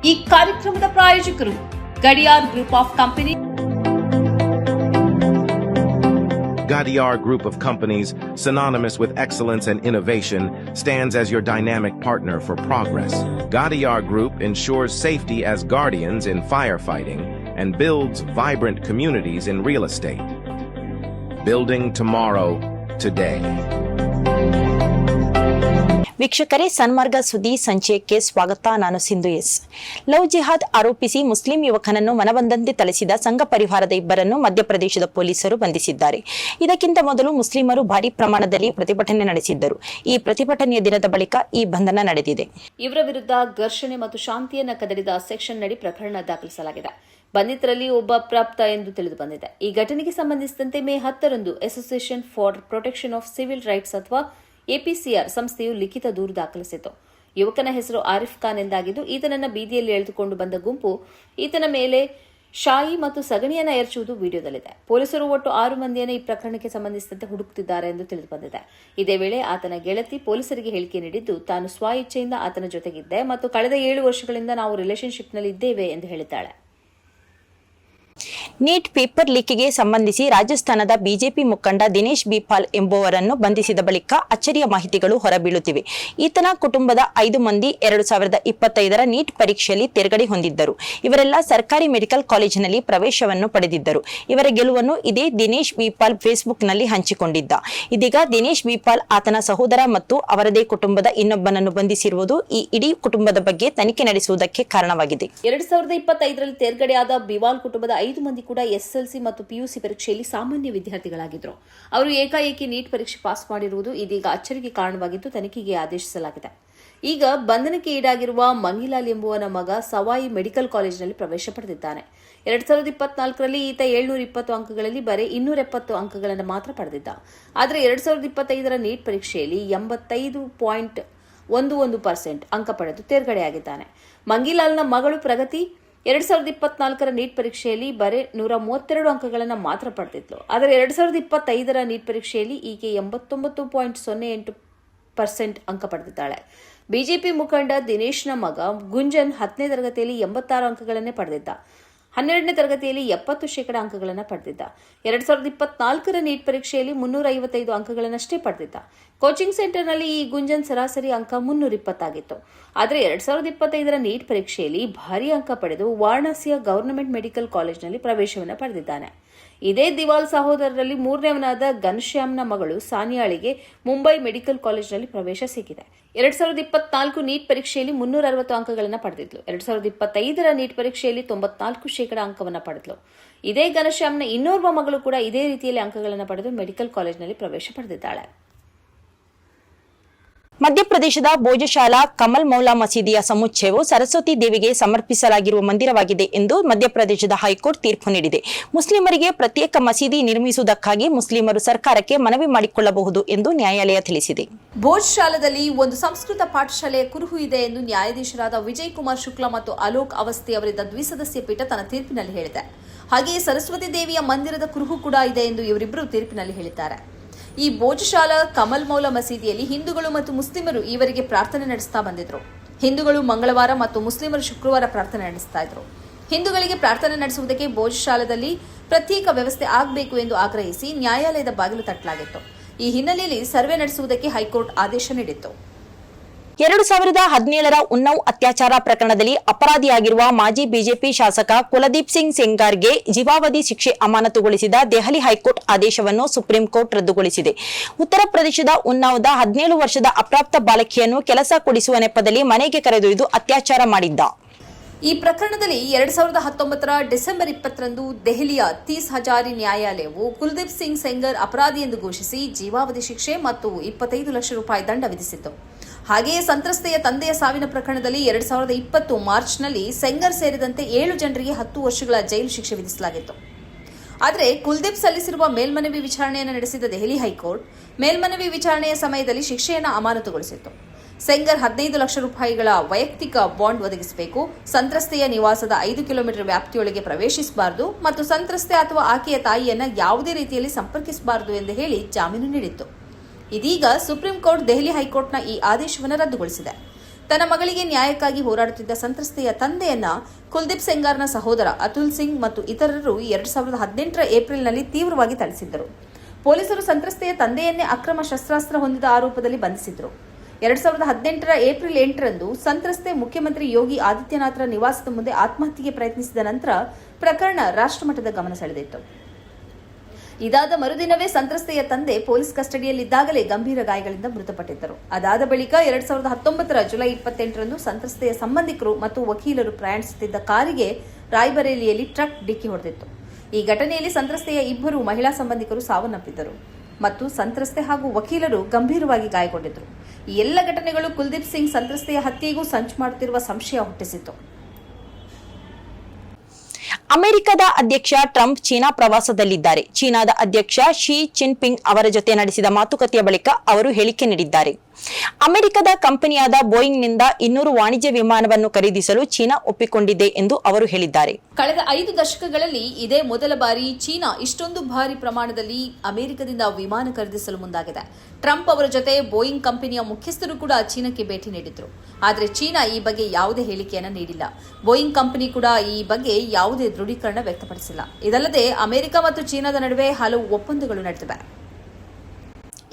ಈ ಕಾರ್ಯಕ್ರಮದ ಪ್ರಾಯೋಜಕರು Gadiyar group of company. Gadiar Group of Companies, synonymous with excellence and innovation, stands as your dynamic partner for progress. Gadiar Group ensures safety as guardians in firefighting and builds vibrant communities in real estate. Building tomorrow, today. ವೀಕ್ಷಕರೇ, ಸನ್ಮಾರ್ಗ ಸುದ್ದಿ ಸಂಚಯಕ್ಕೆ ಸ್ವಾಗತ. ನಾನು Sindhu S. Love ಜಿಹಾದ್ ಆರೋಪಿಸಿ Muslim ಯುವಕನನ್ನು ಮನಬಂದಂತೆ ಥಳಿಸಿದ ಸಂಘ ಪರಿವಾರದ ಇಬ್ಬರನ್ನು ಮಧ್ಯಪ್ರದೇಶದ ಪೊಲೀಸರು ಬಂಧಿಸಿದ್ದಾರೆ. ಇದಕ್ಕಿಂತ ಮೊದಲು ಮುಸ್ಲಿಮರು ಭಾರೀ ಪ್ರಮಾಣದಲ್ಲಿ ಪ್ರತಿಭಟನೆ ನಡೆಸಿದ್ದರು. ಈ ಪ್ರತಿಭಟನೆಯ ದಿನದ ಬಳಿಕ ಈ ಬಂಧನ ನಡೆದಿದೆ. ಇವರ ವಿರುದ್ಧ ಘರ್ಷಣೆ ಮತ್ತು ಶಾಂತಿಯನ್ನ ಕದಡಿದ ಸೆಕ್ಷನ್ ನಡಿ ಪ್ರಕರಣ ದಾಖಲಿಸಲಾಗಿದೆ. ಬಂಧಿತರಲ್ಲಿ ಒಬ್ಬ ಪ್ರಾಪ್ತ ಎಂದು ತಿಳಿದು ಬಂದಿದೆ. ಈ ಘಟನೆಗೆ ಸಂಬಂಧಿಸಿದಂತೆ ಮೇ 10ರಂದು association for protection of civil rights ಅಥವಾ ಎಪಿಸಿಆರ್ ಸಂಸ್ಥೆಯು ಲಿಖಿತ ದೂರು ದಾಖಲಿಸಿತು. ಯುವಕನ ಹೆಸರು ಆರಿಫ್ ಖಾನ್ ಎಂದಾಗಿದ್ದು, ಈತನನ್ನ ಬೀದಿಯಲ್ಲಿ ಎಳೆದುಕೊಂಡು ಬಂದ ಗುಂಪು ಈತನ ಮೇಲೆ ಶಾಯಿ ಮತ್ತು ಸಗಣಿಯನ್ನ ಎರಚುವುದು ವಿಡಿಯೋದಲ್ಲಿದೆ. ಪೊಲೀಸರು ಒಟ್ಟು 6 ಮಂದಿಯನ್ನು ಈ ಪ್ರಕರಣಕ್ಕೆ ಸಂಬಂಧಿಸಿದಂತೆ ಹುಡುಕುತ್ತಿದ್ದಾರೆ ಎಂದು ತಿಳಿದು ಬಂದಿದೆ. ಇದೇ ವೇಳೆ ಆತನ ಗೆಳತಿ ಪೊಲೀಸರಿಗೆ ಹೇಳಿಕೆ ನೀಡಿದ್ದು, ತಾನು ಸ್ವ ಇಚ್ಛೆಯಿಂದ ಆತನ ಜೊತೆಗಿದ್ದೆ ಮತ್ತು ಕಳೆದ 7 ವರ್ಷಗಳಿಂದ ನಾವು ರಿಲೇಶನ್ಶಿಪ್ನಲ್ಲಿ ಇದ್ದೇವೆ ಎಂದು ಹೇಳಿದ್ದಾಳೆ. ನೀಟ್ ಪೇಪರ್ ಲೀಕ್ಗೆ ಸಂಬಂಧಿಸಿ ರಾಜಸ್ಥಾನದ ಬಿಜೆಪಿ ಮುಖಂಡ ದಿನೇಶ್ ಬಿಪಾಲ್ ಎಂಬುವರನ್ನು ಬಂಧಿಸಿದ ಬಳಿಕ ಅಚ್ಚರಿಯ ಮಾಹಿತಿಗಳು ಹೊರಬೀಳುತ್ತಿವೆ. ಈತನ ಕುಟುಂಬದ 5 ಮಂದಿ 2025ರ ನೀಟ್ ಪರೀಕ್ಷೆಯಲ್ಲಿ ತೇರ್ಗಡೆ ಹೊಂದಿದ್ದರು. ಇವರೆಲ್ಲ ಸರ್ಕಾರಿ ಮೆಡಿಕಲ್ ಕಾಲೇಜಿನಲ್ಲಿ ಪ್ರವೇಶವನ್ನು ಪಡೆದಿದ್ದರು. ಇವರ ಗೆಲುವನ್ನು ಇದೇ ದಿನೇಶ್ ಬಿಪಾಲ್ ಫೇಸ್ಬುಕ್ನಲ್ಲಿ ಹಂಚಿಕೊಂಡಿದ್ದ. ಇದೀಗ ದಿನೇಶ್ ಬಿಪಾಲ್, ಆತನ ಸಹೋದರ ಮತ್ತು ಅವರದೇ ಕುಟುಂಬದ ಇನ್ನೊಬ್ಬನನ್ನು ಬಂಧಿಸಿರುವುದು ಈ ಇಡೀ ಕುಟುಂಬದ ಬಗ್ಗೆ ತನಿಖೆ ನಡೆಸುವುದಕ್ಕೆ ಕಾರಣವಾಗಿದೆ. 2025ರಲ್ಲಿ ತೇರ್ಗಡೆಯಾದ ಬಿವಾಲ್ ಕುಟುಂಬದ 5 ಮಂದಿ ಕೂಡ ಎಸ್ಎಸ್ಎಲ್ಸಿ ಮತ್ತು ಪಿಯುಸಿ ಪರೀಕ್ಷೆಯಲ್ಲಿ ಸಾಮಾನ್ಯ ವಿದ್ಯಾರ್ಥಿಗಳಾಗಿದ್ದರು. ಅವರು ಏಕಾಏಕಿ ನೀಟ್ ಪರೀಕ್ಷೆ ಪಾಸ್ ಮಾಡಿರುವುದು ಇದೀಗ ಅಚ್ಚರಿಗೆ ಕಾರಣವಾಗಿದ್ದು ತನಿಖೆಗೆ ಆದೇಶಿಸಲಾಗಿದೆ. ಈಗ ಬಂಧನಕ್ಕೆ ಈಡಾಗಿರುವ ಮಂಗಿಲಾಲ್ ಎಂಬುವನ ಮಗ ಸವಾಯಿ ಮೆಡಿಕಲ್ ಕಾಲೇಜಿನಲ್ಲಿ ಪ್ರವೇಶ ಪಡೆದಿದ್ದಾನೆ. 2024ರಲ್ಲಿ ಈತ 720 ಅಂಕಗಳಲ್ಲಿ ಬರೀ 270 ಅಂಕಗಳನ್ನು ಮಾತ್ರ ಪಡೆದಿದ್ದ. ಆದರೆ 2025ರ ನೀಟ್ ಪರೀಕ್ಷೆಯಲ್ಲಿ 85.11% ಅಂಕ ಪಡೆದು ತೇರ್ಗಡೆಯಾಗಿದ್ದಾನೆ. ಮಂಗಿಲಾಲ್ನ ಮಗಳು ಪ್ರಗತಿ 2024ರ ನೀಟ್ ಪರೀಕ್ಷೆಯಲ್ಲಿ ಬರೀ 132 ಅಂಕಗಳನ್ನು ಮಾತ್ರ ಪಡೆದಿದ್ಲು. ಆದರೆ 2025ರ ನೀಟ್ ಪರೀಕ್ಷೆಯಲ್ಲಿ ಈಕೆ 89.08% ಅಂಕ ಪಡೆದಿದ್ದಾಳೆ. ಬಿಜೆಪಿ ಮುಖಂಡ ದಿನೇಶ್ನ ಮಗ ಗುಂಜನ್ 10ನೇ ತರಗತಿಯಲ್ಲಿ 86 ಅಂಕಗಳನ್ನೇ ಪಡೆದಿದ್ದ. 12ನೇ ತರಗತಿಯಲ್ಲಿ 70% ಅಂಕಗಳನ್ನು ಪಡೆದಿದ್ದ. 2024ರ ನೀಟ್ ಪರೀಕ್ಷೆಯಲ್ಲಿ 355 ಅಂಕಗಳನ್ನಷ್ಟೇ ಪಡೆದಿದ್ದ. ಕೋಚಿಂಗ್ ಸೆಂಟರ್ನಲ್ಲಿ ಈ ಗುಂಜನ್ ಸರಾಸರಿ ಅಂಕ 320 ಆಗಿತ್ತು. ಆದರೆ 2025ರ ನೀಟ್ ಪರೀಕ್ಷೆಯಲ್ಲಿ ಭಾರೀ ಅಂಕ ಪಡೆದು ವಾರಣಾಸಿಯ ಗವರ್ನಮೆಂಟ್ ಮೆಡಿಕಲ್ ಕಾಲೇಜಿನಲ್ಲಿ ಪ್ರವೇಶವನ್ನು ಪಡೆದಿದ್ದಾನೆ. ಇದೇ ದಿವಾಲ್ ಸಹೋದರರಲ್ಲಿ 3ನೇವನಾದ ಘನಶ್ಯಾಮ್ನ ಮಗಳು ಸಾನಿಯಾಳಿಗೆ ಮುಂಬೈ ಮೆಡಿಕಲ್ ಕಾಲೇಜಿನಲ್ಲಿ ಪ್ರವೇಶ ಸಿಕ್ಕಿದೆ. 2024 ನೀಟ್ ಪರೀಕ್ಷೆಯಲ್ಲಿ 360 ಅಂಕಗಳನ್ನು ಪಡೆದಿದ್ಲು. 2025ರ ನೀಟ್ ಪರೀಕ್ಷೆಯಲ್ಲಿ 94% ಅಂಕವನ್ನು ಪಡೆದಳು. ಇದೇ ಘನಶ್ಯಾಮ್ನ ಇನ್ನೋರ್ವ ಮಗಳು ಕೂಡ ಇದೇ ರೀತಿಯಲ್ಲಿ ಅಂಕಗಳನ್ನು ಪಡೆದು ಮೆಡಿಕಲ್ ಕಾಲೇಜಿನಲ್ಲಿ ಪ್ರವೇಶ ಪಡೆದಿದ್ದಾಳೆ. ಮಧ್ಯಪ್ರದೇಶದ ಭೋಜಶಾಲಾ ಕಮಲ್ ಮೌಲಾ ಮಸೀದಿಯ ಸಮುಚ್ಚಯವು ಸರಸ್ವತಿ ದೇವಿಗೆ ಸಮರ್ಪಿಸಲಾಗಿರುವ ಮಂದಿರವಾಗಿದೆ ಎಂದು ಮಧ್ಯಪ್ರದೇಶದ ಹೈಕೋರ್ಟ್ ತೀರ್ಪು ನೀಡಿದೆ. ಮುಸ್ಲಿಮರಿಗೆ ಪ್ರತ್ಯೇಕ ಮಸೀದಿ ನಿರ್ಮಿಸುವುದಕ್ಕಾಗಿ ಮುಸ್ಲಿಮರು ಸರ್ಕಾರಕ್ಕೆ ಮನವಿ ಮಾಡಿಕೊಳ್ಳಬಹುದು ಎಂದು ನ್ಯಾಯಾಲಯ ತಿಳಿಸಿದೆ. ಭೋಜಶಾಲಾದಲ್ಲಿ ಒಂದು ಸಂಸ್ಕೃತ ಪಾಠಶಾಲೆಯ ಕುರುಹು ಇದೆ ಎಂದು ನ್ಯಾಯಾಧೀಶರಾದ ವಿಜಯ್ ಕುಮಾರ್ ಶುಕ್ಲಾ ಮತ್ತು ಅಲೋಕ್ ಅವಸ್ಥಿ ಅವರಿದ್ದ ದ್ವಿಸದಸ್ಯ ಪೀಠ ತನ್ನ ತೀರ್ಪಿನಲ್ಲಿ ಹೇಳಿದೆ. ಹಾಗೆಯೇ ಸರಸ್ವತಿ ದೇವಿಯ ಮಂದಿರದ ಕುರುಹು ಕೂಡ ಇದೆ ಎಂದು ಇವರಿಬ್ಬರು ತೀರ್ಪಿನಲ್ಲಿ ಹೇಳಿದ್ದಾರೆ. ಈ ಭೋಜಶಾಲಾ ಕಮಲ್ ಮೌಲಾ ಮಸೀದಿಯಲ್ಲಿ ಹಿಂದೂಗಳು ಮತ್ತು ಮುಸ್ಲಿಮರು ಈವರೆಗೆ ಪ್ರಾರ್ಥನೆ ನಡೆಸ್ತಾ ಬಂದಿದ್ರು. ಹಿಂದೂಗಳು ಮಂಗಳವಾರ ಮತ್ತು ಮುಸ್ಲಿಮರು ಶುಕ್ರವಾರ ಪ್ರಾರ್ಥನೆ ನಡೆಸ್ತಾ ಇದ್ರು. ಹಿಂದೂಗಳಿಗೆ ಪ್ರಾರ್ಥನೆ ನಡೆಸುವುದಕ್ಕೆ ಭೋಜಶಾಲಾದಲ್ಲಿ ಪ್ರತ್ಯೇಕ ವ್ಯವಸ್ಥೆ ಆಗಬೇಕು ಎಂದು ಆಗ್ರಹಿಸಿ ನ್ಯಾಯಾಲಯದ ಬಾಗಿಲು ತಟ್ಟಲಾಗಿತ್ತು. ಈ ಹಿನ್ನೆಲೆಯಲ್ಲಿ ಸರ್ವೆ ನಡೆಸುವುದಕ್ಕೆ ಹೈಕೋರ್ಟ್ ಆದೇಶ ನೀಡಿತ್ತು. 2017ರ ಉನ್ನವ್ ಅತ್ಯಾಚಾರ ಪ್ರಕರಣದಲ್ಲಿ ಅಪರಾಧಿಯಾಗಿರುವ ಮಾಜಿ ಬಿಜೆಪಿ ಶಾಸಕ ಕುಲದೀಪ್ ಸಿಂಗ್ ಸೆಂಗಾರ್ಗೆ ಜೀವಾವಧಿ ಶಿಕ್ಷೆ ಅಮಾನತುಗೊಳಿಸಿದ ದೆಹಲಿ ಹೈಕೋರ್ಟ್ ಆದೇಶವನ್ನು ಸುಪ್ರೀಂ ಕೋರ್ಟ್ ರದ್ದುಗೊಳಿಸಿದೆ. ಉತ್ತರ ಪ್ರದೇಶದ ಉನ್ನವದ 17 ವರ್ಷದ ಅಪ್ರಾಪ್ತ ಬಾಲಕಿಯನ್ನು ಕೆಲಸ ಕೊಡಿಸುವ ನೆಪದಲ್ಲಿ ಮನೆಗೆ ಕರೆದೊಯ್ದು ಅತ್ಯಾಚಾರ ಮಾಡಿದ್ದ. ಈ ಪ್ರಕರಣದಲ್ಲಿ 2019ರ ಡಿಸೆಂಬರ್ 20ರಂದು ದೆಹಲಿಯ ತೀಸ್ ಹಜಾರಿ ನ್ಯಾಯಾಲಯವು ಕುಲದೀಪ್ ಸಿಂಗ್ ಸೆಂಗರ್ ಅಪರಾಧಿ ಎಂದು ಘೋಷಿಸಿ ಜೀವಾವಧಿ ಶಿಕ್ಷೆ ಮತ್ತು 25 ಲಕ್ಷ ರೂಪಾಯಿ ದಂಡ ವಿಧಿಸಿತ್ತು. ಹಾಗೆಯೇ ಸಂತ್ರಸ್ತೆಯ ತಂದೆಯ ಸಾವಿನ ಪ್ರಕರಣದಲ್ಲಿ 2020 ಮಾರ್ಚ್ನಲ್ಲಿ ಸೆಂಗರ್ ಸೇರಿದಂತೆ 7 ಜನರಿಗೆ 10 ವರ್ಷಗಳ ಜೈಲು ಶಿಕ್ಷೆ ವಿಧಿಸಲಾಗಿತ್ತು. ಆದರೆ ಕುಲ್ದೀಪ್ ಸಲ್ಲಿಸಿರುವ ಮೇಲ್ಮನವಿ ವಿಚಾರಣೆಯನ್ನು ನಡೆಸಿದ ದೆಹಲಿ ಹೈಕೋರ್ಟ್ ಮೇಲ್ಮನವಿ ವಿಚಾರಣೆಯ ಸಮಯದಲ್ಲಿ ಶಿಕ್ಷೆಯನ್ನು ಅಮಾನತುಗೊಳಿಸಿತ್ತು. ಸೆಂಗರ್ 15 ಲಕ್ಷ ರೂಪಾಯಿಗಳ ವೈಯಕ್ತಿಕ ಬಾಂಡ್ ಒದಗಿಸಬೇಕು, ಸಂತ್ರಸ್ತೆಯ ನಿವಾಸದ 5 ಕಿಲೋಮೀಟರ್ ವ್ಯಾಪ್ತಿಯೊಳಗೆ ಪ್ರವೇಶಿಸಬಾರದು ಮತ್ತು ಸಂತ್ರಸ್ತೆ ಅಥವಾ ಆಕೆಯ ತಾಯಿಯನ್ನು ಯಾವುದೇ ರೀತಿಯಲ್ಲಿ ಸಂಪರ್ಕಿಸಬಾರದು ಎಂದು ಹೇಳಿ ಜಾಮೀನು ನೀಡಿತ್ತು. ಇದೀಗ ಸುಪ್ರೀಂ ಕೋರ್ಟ್ ದೆಹಲಿ ಹೈಕೋರ್ಟ್ನ ಈ ಆದೇಶವನ್ನು ರದ್ದುಗೊಳಿಸಿದೆ. ತನ್ನ ಮಗಳಿಗೆ ನ್ಯಾಯಕ್ಕಾಗಿ ಹೋರಾಡುತ್ತಿದ್ದ ಸಂತ್ರಸ್ತೆಯ ತಂದೆಯನ್ನ ಕುಲ್ದೀಪ್ ಸೆಂಗಾರ್ನ ಸಹೋದರ ಅತುಲ್ ಸಿಂಗ್ ಮತ್ತು ಇತರರು 2018ರ ಏಪ್ರಿಲ್ನಲ್ಲಿ ತೀವ್ರವಾಗಿ ಥಳಿಸಿದ್ದರು. ಪೊಲೀಸರು ಸಂತ್ರಸ್ತೆಯ ತಂದೆಯನ್ನೇ ಅಕ್ರಮ ಶಸ್ತ್ರಾಸ್ತ್ರ ಹೊಂದಿದ ಆರೋಪದಲ್ಲಿ ಬಂಧಿಸಿದ್ರು. 2018ರ ಏಪ್ರಿಲ್ 8ರಂದು ಸಂತ್ರಸ್ತೆ ಮುಖ್ಯಮಂತ್ರಿ ಯೋಗಿ ಆದಿತ್ಯನಾಥ್ರ ನಿವಾಸದ ಮುಂದೆ ಆತ್ಮಹತ್ಯೆಗೆ ಪ್ರಯತ್ನಿಸಿದ ನಂತರ ಪ್ರಕರಣ ರಾಷ್ಟ್ರಮಟ್ಟದ ಗಮನ ಸೆಳೆದಿತ್ತು. ಇದಾದ ಮರುದಿನವೇ ಸಂತ್ರಸ್ತೆಯ ತಂದೆ ಪೊಲೀಸ್ ಕಸ್ಟಡಿಯಲ್ಲಿದ್ದಾಗಲೇ ಗಂಭೀರ ಗಾಯಗಳಿಂದ ಮೃತಪಟ್ಟಿದ್ದರು. ಅದಾದ ಬಳಿಕ 2019ರ ಜುಲೈ 28ರಂದು ಸಂತ್ರಸ್ತೆಯ ಸಂಬಂಧಿಕರು ಮತ್ತು ವಕೀಲರು ಪ್ರಯಾಣಿಸುತ್ತಿದ್ದ ಕಾರಿಗೆ ರಾಯ್ಬರೇಲಿಯಲ್ಲಿ ಟ್ರಕ್ ಡಿಕ್ಕಿ ಹೊಡೆದಿತ್ತು. ಈ ಘಟನೆಯಲ್ಲಿ ಸಂತ್ರಸ್ತೆಯ ಇಬ್ಬರು ಮಹಿಳಾ ಸಂಬಂಧಿಕರು ಸಾವನ್ನಪ್ಪಿದ್ದರು ಮತ್ತು ಸಂತ್ರಸ್ತೆ ಹಾಗೂ ವಕೀಲರು ಗಂಭೀರವಾಗಿ ಗಾಯಗೊಂಡಿದ್ದರು. ಈ ಎಲ್ಲ ಘಟನೆಗಳು ಕುಲ್ದೀಪ್ ಸಿಂಗ್ ಸಂತ್ರಸ್ತೆಯ ಹತ್ಯೆಗೂ ಸಂಚು ಮಾಡುತ್ತಿರುವ ಸಂಶಯ ಹುಟ್ಟಿಸಿತು. ಅಮೆರಿಕದ ಅಧ್ಯಕ್ಷ ಟ್ರಂಪ್ ಚೀನಾ ಪ್ರವಾಸದಲ್ಲಿದ್ದಾರೆ. ಚೀನಾದ ಅಧ್ಯಕ್ಷ ಶಿ ಜಿನ್ಪಿಂಗ್ ಅವರ ಜೊತೆ ನಡೆಸಿದ ಮಾತುಕತೆಯ ಬಳಿಕ ಅವರು ಹೇಳಿಕೆ ನೀಡಿದ್ದಾರೆ. ಅಮೆರಿಕದ ಕಂಪನಿಯಾದ ಬೋಯಿಂಗ್ನಿಂದ 200 ವಾಣಿಜ್ಯ ವಿಮಾನವನ್ನು ಖರೀದಿಸಲು ಚೀನಾ ಒಪ್ಪಿಕೊಂಡಿದೆ ಎಂದು ಅವರು ಹೇಳಿದ್ದಾರೆ. ಕಳೆದ 5 ದಶಕಗಳಲ್ಲಿ ಇದೇ ಮೊದಲ ಬಾರಿ ಚೀನಾ ಇಷ್ಟೊಂದು ಭಾರಿ ಪ್ರಮಾಣದಲ್ಲಿ ಅಮೆರಿಕದಿಂದ ವಿಮಾನ ಖರೀದಿಸಲು ಮುಂದಾಗಿದೆ. ಟ್ರಂಪ್ ಅವರ ಜೊತೆ ಬೋಯಿಂಗ್ ಕಂಪನಿಯ ಮುಖ್ಯಸ್ಥರು ಕೂಡ ಚೀನಾಕ್ಕೆ ಭೇಟಿ ನೀಡಿದ್ರು. ಆದರೆ ಚೀನಾ ಈ ಬಗ್ಗೆ ಯಾವುದೇ ಹೇಳಿಕೆಯನ್ನು ನೀಡಿಲ್ಲ. ಬೋಯಿಂಗ್ ಕಂಪನಿ ಕೂಡ ಈ ಬಗ್ಗೆ ಯಾವುದೇ ದೃಢೀಕರಣ ವ್ಯಕ್ತಪಡಿಸಿಲ್ಲ. ಇದಲ್ಲದೆ ಅಮೆರಿಕ ಮತ್ತು ಚೀನಾದ ನಡುವೆ ಹಲವು ಒಪ್ಪಂದಗಳು ನಡೆದಿವೆ.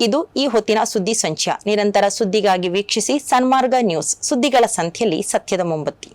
ಇದು ಈ ಹೊತ್ತಿನ ಸುದ್ದಿ ಸಂಚಯ. ನಿರಂತರ ಸುದ್ದಿಗಾಗಿ ವೀಕ್ಷಿಸಿ ಸನ್ಮಾರ್ಗ ನ್ಯೂಸ್. ಸುದ್ದಿಗಳ ಸಂಖ್ಯೆಯಲ್ಲಿ ಸತ್ಯದ ಮೊಂಬತ್ತಿ.